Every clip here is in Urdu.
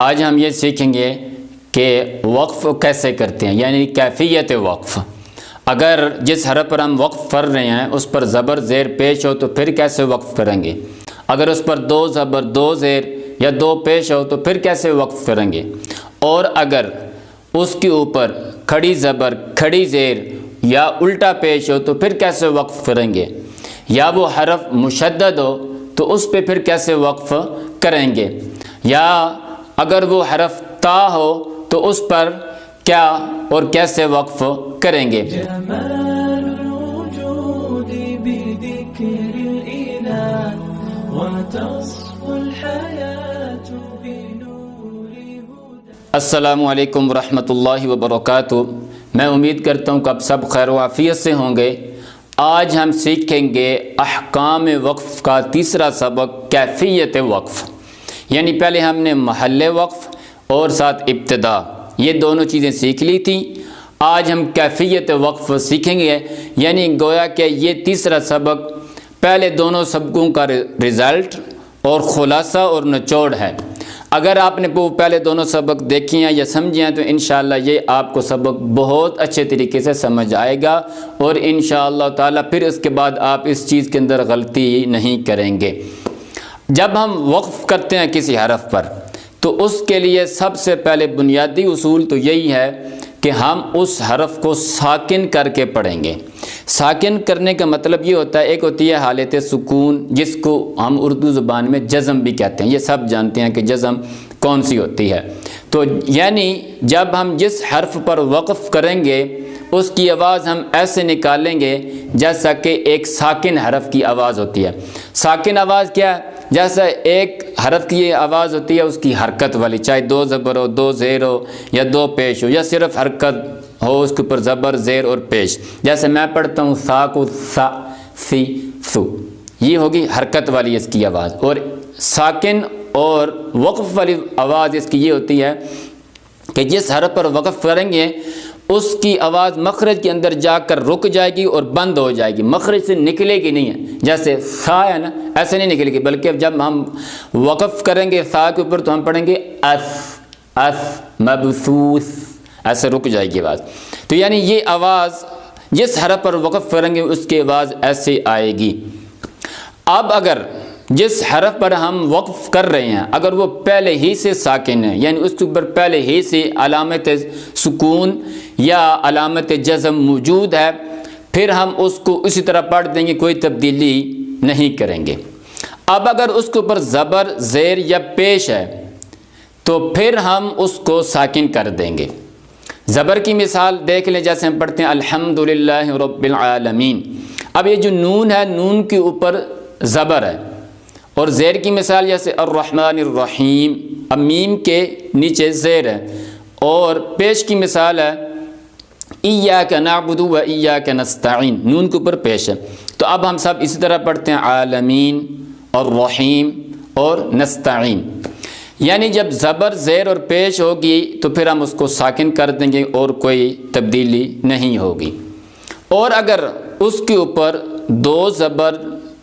آج ہم یہ سیکھیں گے کہ وقف کیسے کرتے ہیں، یعنی کیفیت وقف۔ اگر جس حرف پر ہم وقف کر رہے ہیں اس پر زبر زیر پیش ہو تو پھر کیسے وقف کریں گے، اگر اس پر دو زبر دو زیر یا دو پیش ہو تو پھر کیسے وقف کریں گے، اور اگر اس کے اوپر کھڑی زبر کھڑی زیر یا الٹا پیش ہو تو پھر کیسے وقف کریں گے، یا وہ حرف مشدد ہو تو اس پہ پھر کیسے وقف کریں گے، یا اگر وہ حرف تا ہو تو اس پر کیا اور کیسے وقف کریں گے۔ السلام علیکم ورحمۃ اللہ وبرکاتہ۔ میں امید کرتا ہوں کہ آپ سب خیر و عافیت سے ہوں گے۔ آج ہم سیکھیں گے احکام وقف کا تیسرا سبق، کیفیت وقف، یعنی پہلے ہم نے محل وقف اور ساتھ ابتدا، یہ دونوں چیزیں سیکھ لی تھیں۔ آج ہم کیفیت وقف سیکھیں گے، یعنی گویا کہ یہ تیسرا سبق پہلے دونوں سبقوں کا رزلٹ اور خلاصہ اور نچوڑ ہے۔ اگر آپ نے وہ پہلے دونوں سبق دیکھے ہیں یا سمجھے ہیں تو انشاءاللہ یہ آپ کو سبق بہت اچھے طریقے سے سمجھ آئے گا، اور انشاءاللہ تعالیٰ پھر اس کے بعد آپ اس چیز کے اندر غلطی نہیں کریں گے۔ جب ہم وقف کرتے ہیں کسی حرف پر تو اس کے لیے سب سے پہلے بنیادی اصول تو یہی ہے کہ ہم اس حرف کو ساکن کر کے پڑھیں گے۔ ساکن کرنے کا مطلب یہ ہوتا ہے، ایک ہوتی ہے حالت سکون جس کو ہم اردو زبان میں جزم بھی کہتے ہیں، یہ سب جانتے ہیں کہ جزم کون سی ہوتی ہے۔ تو یعنی جب ہم جس حرف پر وقف کریں گے اس کی آواز ہم ایسے نکالیں گے جیسا کہ ایک ساکن حرف کی آواز ہوتی ہے۔ ساکن آواز کیا ہے؟ جیسا ایک حرف کی یہ آواز ہوتی ہے اس کی حرکت والی، چاہے دو زبر ہو دو زیر ہو یا دو پیش ہو یا صرف حرکت ہو اس کے اوپر زبر زیر اور پیش۔ جیسے میں پڑھتا ہوں سا کو سا سی سو، یہ ہوگی حرکت والی اس کی آواز، اور ساکن اور وقف والی آواز اس کی یہ ہوتی ہے کہ جس حرف پر وقف کریں گے اس کی آواز مخرج کے اندر جا کر رک جائے گی اور بند ہو جائے گی، مخرج سے نکلے گی نہیں ہے۔ جیسے سا ہے نا، ایسے نہیں نکلے گی، بلکہ جب ہم وقف کریں گے سا کے اوپر تو ہم پڑھیں گے اس اس مبسوس، ایسے رک جائے گی آواز۔ تو یعنی یہ آواز جس حرف پر وقف کریں گے اس کی آواز ایسے آئے گی۔ اب اگر جس حرف پر ہم وقف کر رہے ہیں اگر وہ پہلے ہی سے ساکن ہے، یعنی اس کے اوپر پہلے ہی سے علامت سکون یا علامت جزم موجود ہے، پھر ہم اس کو اسی طرح پڑھ دیں گے، کوئی تبدیلی نہیں کریں گے۔ اب اگر اس کے اوپر زبر زیر یا پیش ہے تو پھر ہم اس کو ساکن کر دیں گے۔ زبر کی مثال دیکھ لیں، جیسے ہم پڑھتے ہیں الحمدللہ رب العالمین۔ اب یہ جو نون ہے، نون کے اوپر زبر ہے، اور زیر کی مثال جیسے الرحمن الرحیم، اب میم کے نیچے زیر ہے، اور پیش کی مثال ہے ایاک نعبد و ایاک نستعین، نون کے اوپر پیش ہے۔ تو اب ہم سب اسی طرح پڑھتے ہیں عالمین اور رحیم اور نستعین، یعنی جب زبر زیر اور پیش ہوگی تو پھر ہم اس کو ساکن کر دیں گے اور کوئی تبدیلی نہیں ہوگی۔ اور اگر اس کے اوپر دو زبر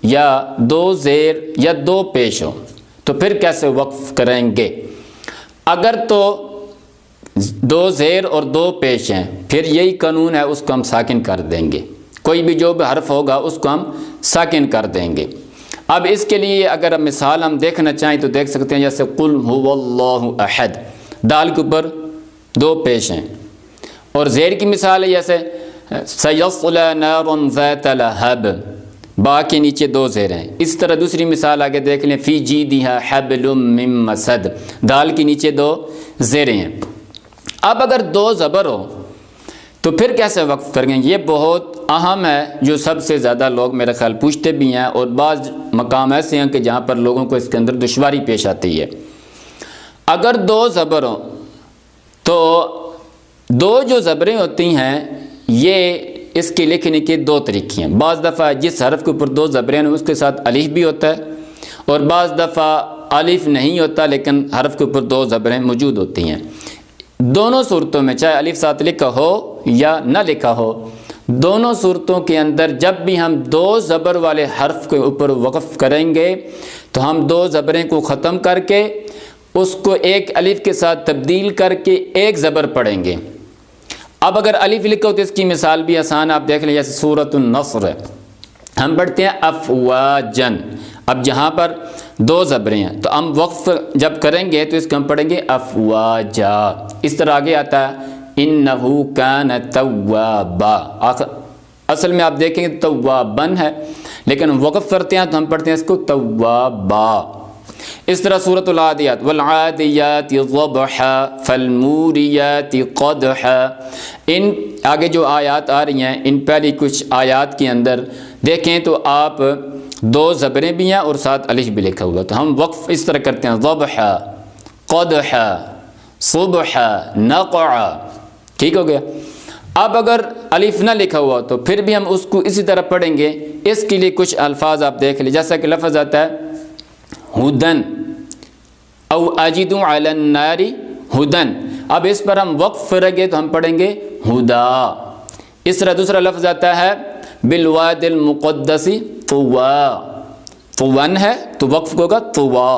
یا دو زیر یا دو پیش ہو تو پھر کیسے وقف کریں گے؟ اگر تو دو زیر اور دو پیش ہیں پھر یہی قانون ہے، اس کو ہم ساکن کر دیں گے، کوئی بھی جو بھی حرف ہوگا اس کو ہم ساکن کر دیں گے۔ اب اس کے لیے اگر مثال ہم دیکھنا چاہیں تو دیکھ سکتے ہیں، جیسے قل هو اللہ احد، دال کے اوپر دو پیش ہیں، اور زیر کی مثال ہے جیسے سیصلی نارا ذات لہب، با کے نیچے دو زیر ہیں۔ اس طرح دوسری مثال آگے دیکھ لیں، فی جیدہا حبل من مسد، دال کے نیچے دو زیریں ہیں۔ اب اگر دو زبر ہو تو پھر کیسے وقف کریں گے؟ یہ بہت اہم ہے، جو سب سے زیادہ لوگ میرا خیال پوچھتے بھی ہیں، اور بعض مقام ایسے ہیں کہ جہاں پر لوگوں کو اس کے اندر دشواری پیش آتی ہے۔ اگر دو زبر ہو تو دو جو زبریں ہوتی ہیں یہ اس کے لکھنے کے دو طریقے ہیں۔ بعض دفعہ جس حرف کے اوپر دو زبریں ہیں اس کے ساتھ الف بھی ہوتا ہے، اور بعض دفعہ الف نہیں ہوتا لیکن حرف کے اوپر دو زبریں موجود ہوتی ہیں۔ دونوں صورتوں میں، چاہے الف ساتھ لکھا ہو یا نہ لکھا ہو، دونوں صورتوں کے اندر جب بھی ہم دو زبر والے حرف کے اوپر وقف کریں گے تو ہم دو زبریں کو ختم کر کے اس کو ایک الف کے ساتھ تبدیل کر کے ایک زبر پڑھیں گے۔ اب اگر الف لکھو تو اس کی مثال بھی آسان، آپ دیکھ لیں، جیسے سورۃ النصر ہم پڑھتے ہیں افواجن، اب جہاں پر دو زبریں ہیں تو ہم وقف جب کریں گے تو اس کو ہم پڑھیں گے افواجا۔ اس طرح آگے آتا ہے انہو کان توابا، اصل میں آپ دیکھیں گے توابن ہے، لیکن وقف کرتے ہیں تو ہم پڑھتے ہیں اس کو توابا۔ اس طرح سورۃ العادیات والعادیات ضبحا فالموریات قدحا، ان آگے جو آیات آ رہی ہیں ان پہلی کچھ آیات کے اندر دیکھیں تو آپ دو زبریں بھی ہیں اور ساتھ الف بھی لکھا ہوا، تو ہم وقف اس طرح کرتے ہیں ضبحا قدحا صبحا نقعا، ٹھیک ہو گیا۔ اب اگر الف نہ لکھا ہوا تو پھر بھی ہم اس کو اسی طرح پڑھیں گے۔ اس کے لیے کچھ الفاظ آپ دیکھ لیں، جیسا کہ لفظ آتا ہے ہدن او اجد علی النار ہدن، اب اس پر ہم وقف کریں گے تو ہم پڑھیں گے ہدا۔ اس طرح دوسرا لفظ آتا ہے بالواد المقدس طوا، طوان ہے تو وقف ہوگا طوا۔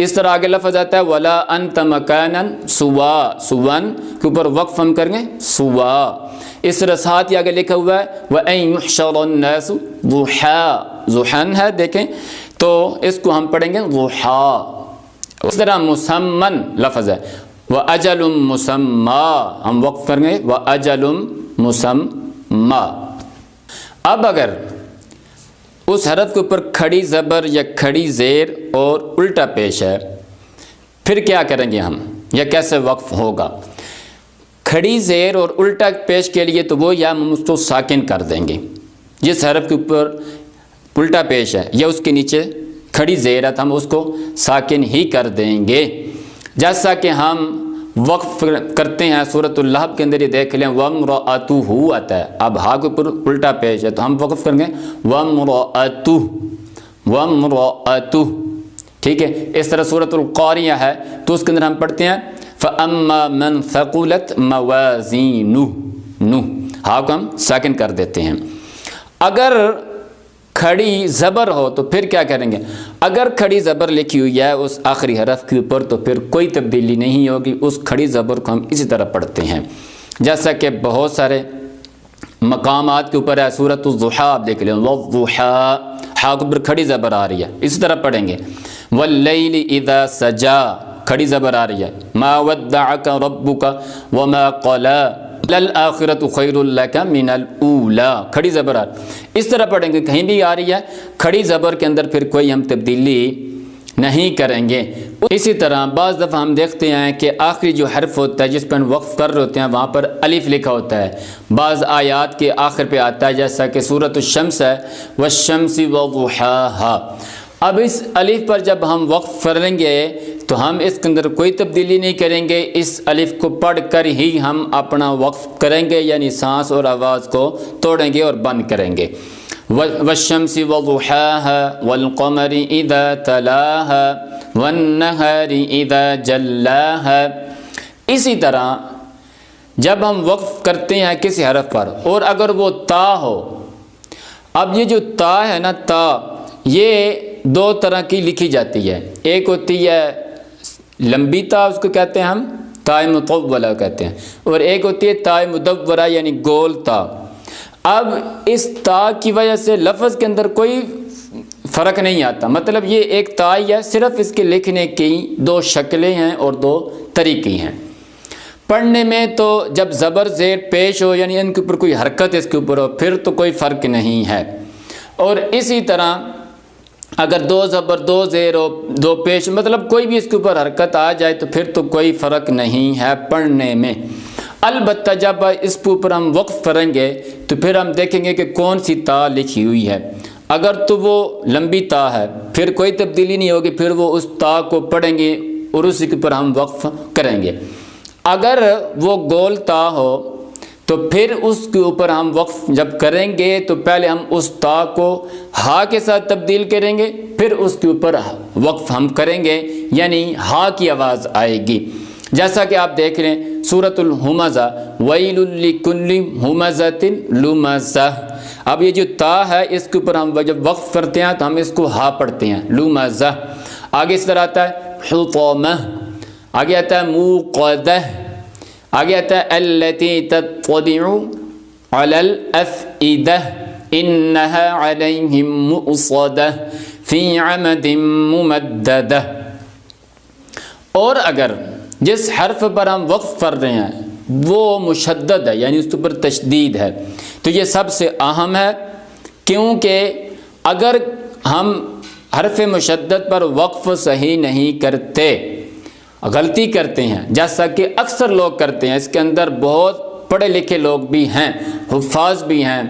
اس طرح آگے لفظ آتا ہے ولا انت مکانا سوا، سوان کے اوپر وقف ہم کریں گے سوا۔ اس طرح ساتھ ہی آگے لکھا ہوا ہے وَأَن يُحْشَرَ النَّاسُ ضُحًى، ضحن ہے دیکھیں تو اس کو ہم پڑھیں گے ضحا۔ اس طرح مسمن لفظ ہے وَأَجَلٌ مُسَمَّى، ہم وقف کریں گے وَأَجَلٌ مُسَمَّى۔ اب اگر اس حرف کے اوپر کھڑی زبر یا کھڑی زیر اور الٹا پیش ہے پھر کیا کریں گے ہم، یا کیسے وقف ہوگا؟ کھڑی زیر اور الٹا پیش کے لیے تو وہ یا ہم اس کو ساکن کر دیں گے، جس حرف کے اوپر الٹا پیش ہے یا اس کے نیچے کھڑی زیر ہے تو ہم اس کو ساکن ہی کر دیں گے، جیسا کہ ہم وقف کرتے ہیں سورۃ اللہب کے اندر، یہ دیکھ لیں وَامْرَأَتُهُ آتا ہے، اب ہا کے اوپر الٹا پیش ہے تو ہم وقف کریں گے وَامْرَأَتُهُ، وَامْرَأَتُهُ، ٹھیک ہے۔ اس طرح سورۃ القاریہ ہے تو اس کے اندر ہم پڑھتے ہیں فَأَمَّا مَنْ ثَقُلَتْ مَوَازِينُهُ، نو ہا کو ہم ساکن کر دیتے ہیں۔ اگر کھڑی زبر ہو تو پھر کیا کریں گے؟ اگر کھڑی زبر لکھی ہوئی ہے اس آخری حرف کے اوپر تو پھر کوئی تبدیلی نہیں ہوگی، اس کھڑی زبر کو ہم اسی طرح پڑھتے ہیں، جیسا کہ بہت سارے مقامات کے اوپر ہے۔ سورۃ الضحیٰ آپ دیکھ لیں والضحیٰ، ہا کے اوپر کھڑی زبر آ رہی ہے، اسی طرح پڑھیں گے۔ واللیل اذا سجا، کھڑی زبر آ رہی ہے۔ ما ودعک ربک وما قلی للآخرۃ خیر لک من الاولی، کھڑی زبر آ رہی ہے، اس طرح پڑھیں گے، کہیں بھی آ رہی ہے کھڑی زبر کے اندر پھر کوئی ہم تبدیلی نہیں کریں گے۔ اسی طرح بعض دفعہ ہم دیکھتے ہیں کہ آخری جو حرف ہوتا ہے جس پر ہم وقف کر رہے ہوتے ہیں وہاں پر الف لکھا ہوتا ہے، بعض آیات کے آخر پہ آتا ہے، جیسا کہ سورۃ الشمس ہے والشمس وضحاها۔ اب اس الف پر جب ہم وقف کریں گے تو ہم اس کے اندر کوئی تبدیلی نہیں کریں گے، اس الف کو پڑھ کر ہی ہم اپنا وقف کریں گے، یعنی سانس اور آواز کو توڑیں گے اور بند کریں گے۔ والشمس وضحاها والقمر اذا تلاها والنهار اذا جلاها۔ اسی طرح جب ہم وقف کرتے ہیں کسی حرف پر اور اگر وہ تا ہو، اب یہ جو تا ہے نا، تا یہ دو طرح کی لکھی جاتی ہے، ایک ہوتی ہے لمبی تا، اس کو کہتے ہیں ہم تائے مطولہ کہتے ہیں، اور ایک ہوتی ہے تائے مدورہ یعنی گول تا۔ اب اس تا کی وجہ سے لفظ کے اندر کوئی فرق نہیں آتا، مطلب یہ ایک تا ہی ہے، صرف اس کے لکھنے کی دو شکلیں ہیں اور دو طریقے ہیں۔ پڑھنے میں تو جب زبر زیر پیش ہو یعنی ان کے اوپر کوئی حرکت اس کے اوپر ہو پھر تو کوئی فرق نہیں ہے، اور اسی طرح اگر دو زبر دو زیر ہو دو پیش، مطلب کوئی بھی اس کے اوپر حرکت آ جائے تو پھر تو کوئی فرق نہیں ہے پڑھنے میں۔ البتہ جب اس کے اوپر ہم وقف کریں گے تو پھر ہم دیکھیں گے کہ کون سی تا لکھی ہوئی ہے، اگر تو وہ لمبی تا ہے پھر کوئی تبدیلی نہیں ہوگی، پھر وہ اس تا کو پڑھیں گے اور اسی کے اوپر ہم وقف کریں گے۔ اگر وہ گول تا ہو تو پھر اس کے اوپر ہم وقف جب کریں گے تو پہلے ہم اس تا کو ہا کے ساتھ تبدیل کریں گے، پھر اس کے اوپر وقف ہم کریں گے، یعنی ہا کی آواز آئے گی، جیسا کہ آپ دیکھ لیں سورۃ الہمزہ ویل لکل ہمزۃ لمزہ۔ اب یہ جو تا ہے اس کے اوپر ہم جب وقف کرتے ہیں تو ہم اس کو ہا پڑھتے ہیں لمزہ۔ آگے اس طرح آتا ہے حطامہ، آگے آتا ہے موقدہ، آگے آتا ہے التی تطلع علی الافئدہ انہا علیہم مؤصدہ فی عمد ممددہ۔ اور اگر جس حرف پر ہم وقف کر رہے ہیں وہ مشدد ہے، یعنی اس کے اوپر تشدید ہے، تو یہ سب سے اہم ہے، کیونکہ اگر ہم حرف مشدد پر وقف صحیح نہیں کرتے، غلطی کرتے ہیں، جیسا کہ اکثر لوگ کرتے ہیں، اس کے اندر بہت پڑھے لکھے لوگ بھی ہیں، حفاظ بھی ہیں،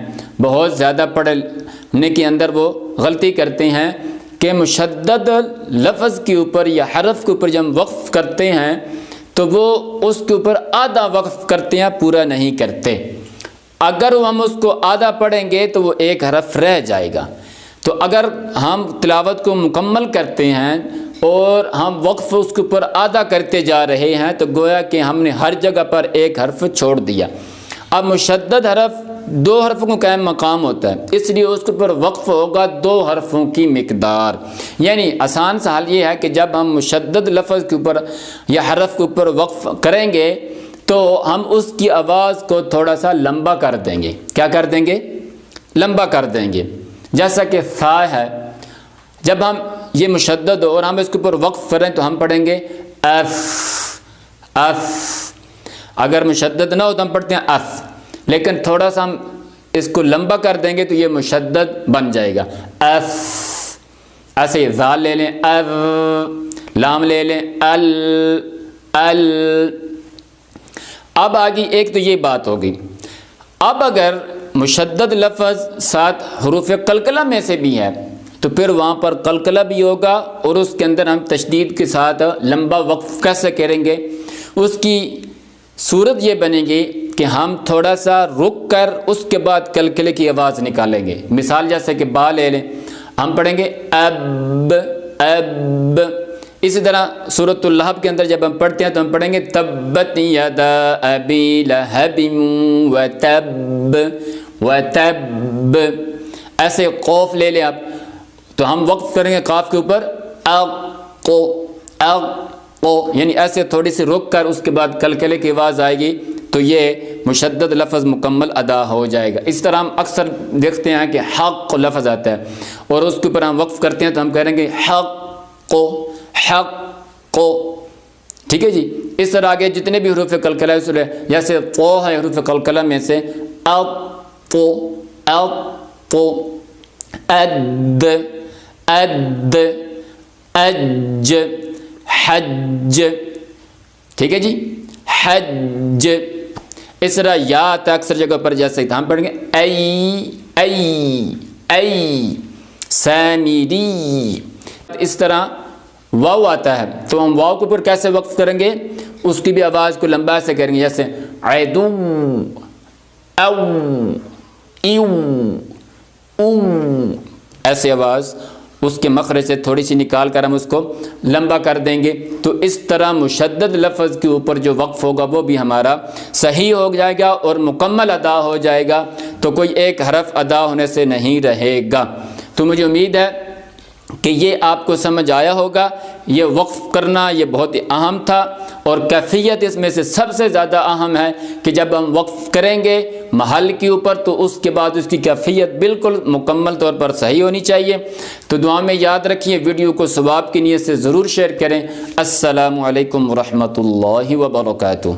بہت زیادہ پڑھنے کے اندر وہ غلطی کرتے ہیں کہ مشدد لفظ کے اوپر یا حرف کے اوپر جب ہم وقف کرتے ہیں تو وہ اس کے اوپر آدھا وقف کرتے ہیں، پورا نہیں کرتے۔ اگر ہم اس کو آدھا پڑھیں گے تو وہ ایک حرف رہ جائے گا۔ تو اگر ہم تلاوت کو مکمل کرتے ہیں اور ہم وقف اس کے اوپر آدھا کرتے جا رہے ہیں تو گویا کہ ہم نے ہر جگہ پر ایک حرف چھوڑ دیا۔ اب مشدد حرف دو حرفوں کو قائم مقام ہوتا ہے، اس لیے اس کے اوپر وقف ہوگا دو حرفوں کی مقدار۔ یعنی آسان سا حال یہ ہے کہ جب ہم مشدد لفظ کے اوپر یا حرف کے اوپر وقف کریں گے تو ہم اس کی آواز کو تھوڑا سا لمبا کر دیں گے۔ کیا کر دیں گے؟ لمبا کر دیں گے۔ جیسا کہ فا ہے، جب ہم یہ مشدد ہو اور ہم اس کے اوپر وقف کریں تو ہم پڑھیں گے اف اف۔ اگر مشدد نہ ہو تو ہم پڑھتے ہیں اف، لیکن تھوڑا سا ہم اس کو لمبا کر دیں گے تو یہ مشدد بن جائے گا اف۔ ایسے زال لے لیں او، لام لے لیں ال ال۔ اب آگی ایک تو یہ بات ہوگی۔ اب اگر مشدد لفظ ساتھ حروف قلقلہ میں سے بھی ہے تو پھر وہاں پر قلقلہ بھی ہوگا اور اس کے اندر ہم تشدید کے ساتھ لمبا وقف کیسے کریں گے؟ اس کی صورت یہ بنے گی کہ ہم تھوڑا سا رک کر اس کے بعد قلقلے کی آواز نکالیں گے۔ مثال جیسے کہ با لے لیں، ہم پڑھیں گے اب اب۔ اسی طرح سورۃ اللہب کے اندر جب ہم پڑھتے ہیں تو ہم پڑھیں گے تبت یدا ابی لہب وتب وتب۔ ایسے قوف لے لیں آپ، تو ہم وقف کریں گے قاف کے اوپر اقو اقو، یعنی ایسے تھوڑی سی رک کر اس کے بعد قلقلے کی آواز آئے گی تو یہ مشدد لفظ مکمل ادا ہو جائے گا۔ اس طرح ہم اکثر دیکھتے ہیں کہ حق لفظ آتا ہے اور اس کے اوپر ہم وقف کرتے ہیں تو ہم کریں گے حق حق کو، ٹھیک ہے جی۔ اس طرح آگے جتنے بھی حروف قلقلہ ہے، جیسے قو ہے حروف قلقلہ میں سے، اقو اقو، اد اد اج حج، ٹھیک ہے جی، حج۔ اس طرح یا آتا ہے اکثر جگہ پر، جیسے ہم پڑھیں گے ای ای ای سامری۔ اس طرح واو آتا ہے تو ہم واو کے اوپر کیسے وقف کریں گے؟ اس کی بھی آواز کو لمبا سے کریں گے، جیسے عدو او ایو او، ایسے آواز اس کے مخرج سے تھوڑی سی نکال کر ہم اس کو لمبا کر دیں گے۔ تو اس طرح مشدد لفظ کے اوپر جو وقف ہوگا وہ بھی ہمارا صحیح ہو جائے گا اور مکمل ادا ہو جائے گا، تو کوئی ایک حرف ادا ہونے سے نہیں رہے گا۔ تو مجھے امید ہے کہ یہ آپ کو سمجھ آیا ہوگا۔ یہ وقف کرنا یہ بہت ہی اہم تھا، اور کیفیت اس میں سے سب سے زیادہ اہم ہے کہ جب ہم وقف کریں گے محل کے اوپر تو اس کے بعد اس کی کیفیت بالکل مکمل طور پر صحیح ہونی چاہیے۔ تو دعا میں یاد رکھیے، ویڈیو کو ثواب کی نیت سے ضرور شیئر کریں۔ السلام علیکم ورحمۃ اللہ وبرکاتہ۔